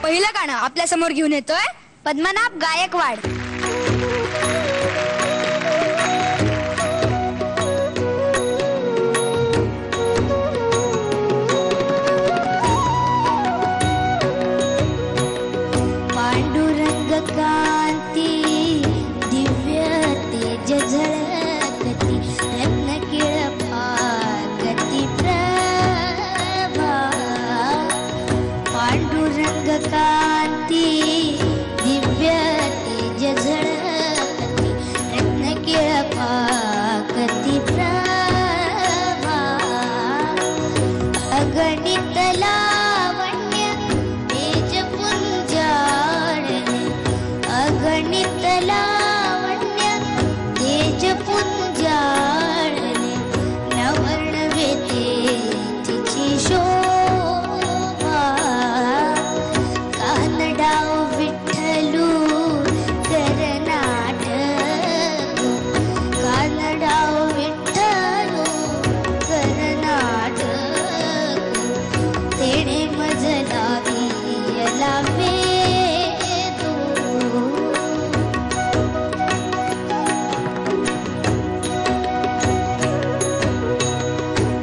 पहिलं गाणं आपल्या समोर घेऊन येतोय पद्मनाभ गायकवाड. पांडुरंग कांती दिव्य तेज झळकती रत्नकिळ फाकती प्रभा. पांडुरंग कांती दिव्य तेज झळकती रत्नकिळ फाकती प्रभा. अगणित लावण्य तेज पुंजाळणे अगणित लावण्य तेज पुंजाळणे नवर्णवे तिची शोभा. कानडाव विठ्ठलू कर्नाटक कानडाव विठ्ठलू कर्नाटक तेणे मजलावी लावे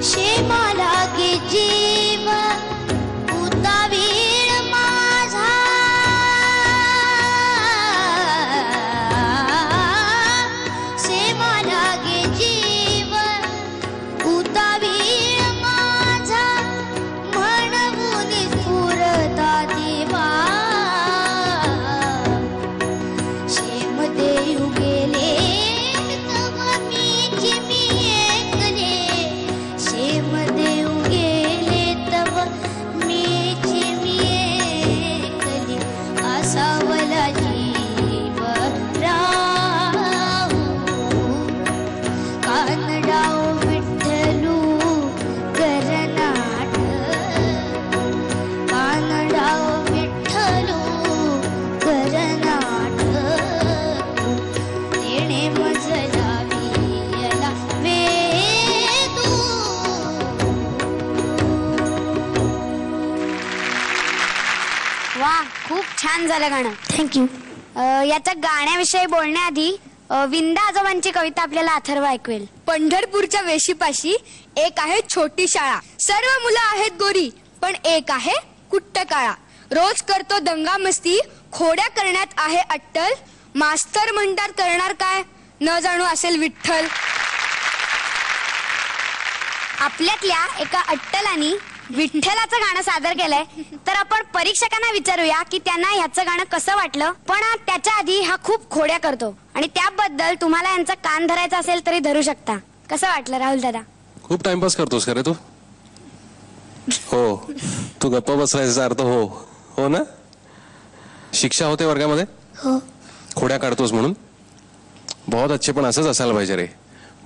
शेमा लागे जीव उतावीळ माझा. शेमा लागे जीव उतावीळ माझा म्हणून स्फुरता देवा. शेम देऊ गेले तव मीची मी ऐकले. शेम देऊ गेले तव मीची मी ऐकले. असावला जीव राहू कानडाव विठ्ठलू कर्नाटक कानडाव विठ्ठलू कर्नाटक तेणे मजलावी वेदू. वा, खूप छान झालं गाणं. थँक्यू. याच्या गाण्याविषयी बोलण्याआधी विंदा आजोबांची कविता आपल्याला अथर्व ऐकवेल. पंढरपूरच्या वेशीपाशी एक आहे छोटी शाळा. सर्व मुलं आहेत गोरी पण एक आहे कुट्ट काळा. रोज करतो दंगा मस्ती खोड्या करण्यात आहे अट्टल. मास्तर म्हणतात करणार काय न जाणू असेल विठ्ठल. आपल्यातल्या एका अट्टलानी विठ्ठलाचं गाणं सादर केलंय. तर आपण परीक्षकांना विचारूया की त्यांना ह्याचं गाणं कसं वाटलं. पण त्याच्या आधी हा खूप खोड्या करतो आणि त्याबद्दल तुम्हाला यांचा कान धरायचा असेल तरी धरू शकता. कसं वाटलं राहुल दादा? खूप टाइमपास करतोस खरे तू. हो, तू गप्प बसलायचा अर्थ हो हो ना. शिक्षा होते वर्गामध्ये हो. खोड्या काढतोस म्हणून. बहुत अच्छे, पण असंच असायला पाहिजे रे.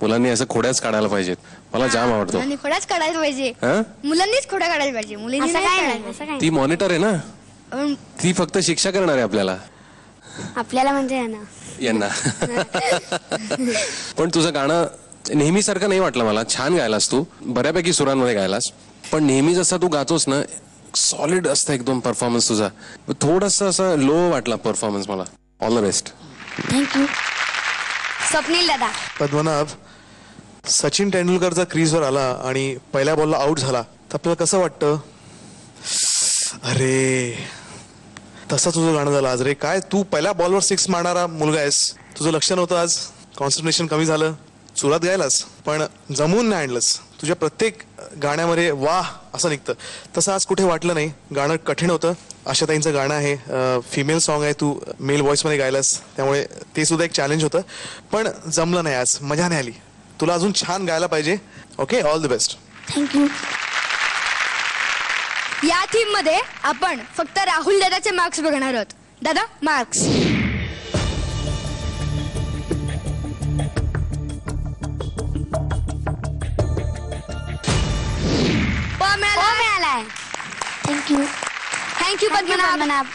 मुलांनी असं खोड्याच काढायला पाहिजेत. मला जाम आवडतो. मुलांनी खोड्याच काढायला पाहिजे. हं? मुलांनीच खोड्या काढायला पाहिजे. मुलींनी असं नाही काय काढायला. नाही, असं काय ती मॉनिटर आहे ना. अं, ती फक्त शिक्षा करणार आहे आपल्याला आपल्याला म्हणजे ना यांना. पण तुझं गाणं नेहमीसारखं नाही वाटलं मला. छान गायलास तू, बऱ्यापैकी सुरांमध्ये गायलास. पण नेहमी जसा तू गातोस ना, सॉलिड असतं एकदम परफॉर्मन्स तुझा. थोडस असं लो वाटला परफॉर्मन्स मला. All the best. Thank you. Swapnil दादा. पद्मनाभ, सचिन तेंडुलकरचा क्रीजवर आला आणि पहिल्या बॉलला आउट झाला तर आपल्याला कसं वाटतं? अरे, तसं तुझं गाणं झालं आज रे. काय तू पहिल्या बॉलवर 6 मारणारा मुलगा आहेस. तुझं लक्ष नव्हतं आज. कॉन्सन्ट्रेशन कमी झालं. सुरात गायलास पण जमून नाही आणलंस. तुझ्या प्रत्येक गाण्यामध्ये वाह असं निघतं. तसं आज कुठे वाटलं नाही. गाणं कठीण होतं. आशाताईंचं गाणं आहे, फिमेल सॉन्ग आहे. तू मेल व्हॉइसमध्ये गायलास त्यामुळे ते सुद्धा एक चॅलेंज होतं. पण जमलं नाही आज. मजा नाही आली. तुला अजून छान गायला पाहिजे. Okay, all the best. Thank you. या थीम मध्ये आपण फक्त राहुल दादाचे मार्क्स बघणार आहोत. दादा, मार्क्स. मिळालाय. थँक्यू. थँक्यू पद्मनाभ.